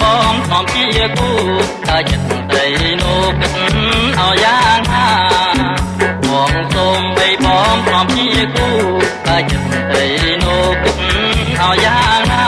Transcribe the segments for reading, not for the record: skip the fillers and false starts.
បងស្នំជាគូតើចិត្តត្រីនោះគិតឲ្យយ៉ាងណាបងសូមបីបងស្នំជាគូតើចិត្តត្រីនោះគិតឲ្យយ៉ាងណា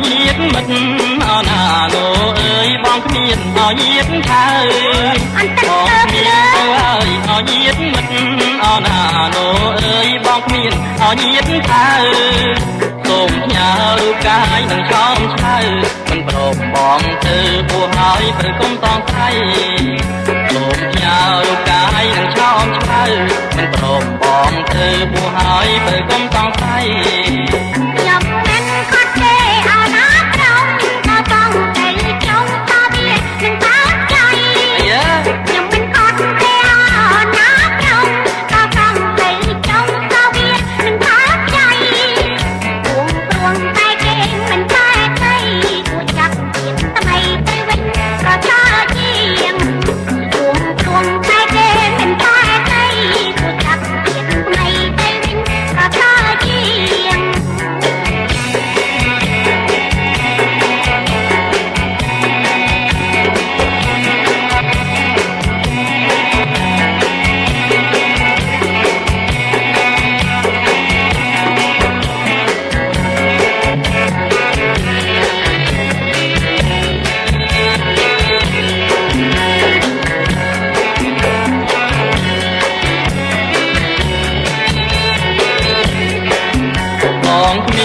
ញាតមិត្តអណាណូអើយបងគ្មានឲ្យញាតថើបងគ្មានទៅហើយឲ្យញាតមិត្តអណាណូអើយបងគ្មានឲ្យញាតថើសូមផ្ញើរូបកាយនឹងឆោមឆៅមិនប្រមបងទៅពោះហើយព្រឹកុំតងថៃសូមផ្ញើរូបកាយនឹងឆោមឆៅមិនប្រមបងទៅពោះហើយព្រឹកុំតងថៃ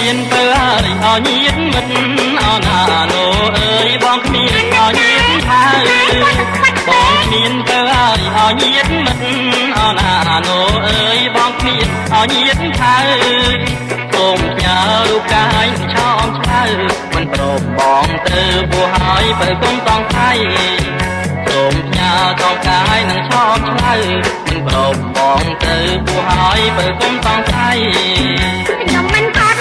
មានទៅហើយឲ្យញាតមិត្តអណាណូអើយបងគ្មានឲ្យញាតថើបងគ្មានទៅហើយឲ្យញាតមិត្តអណាណូអើយបងគ្មានឲ្យញាតថើសូមផ្ញើរូបកាយនឹងឆោមឆៅមិនប្រមបងទៅពោះហើយបើគុំតងថៃសូមផ្ញើតងកាយនឹងឆោមឆៅមិនប្រមបងទៅពោះហើយបើគុំតងថៃខ្ញុំមិនខត់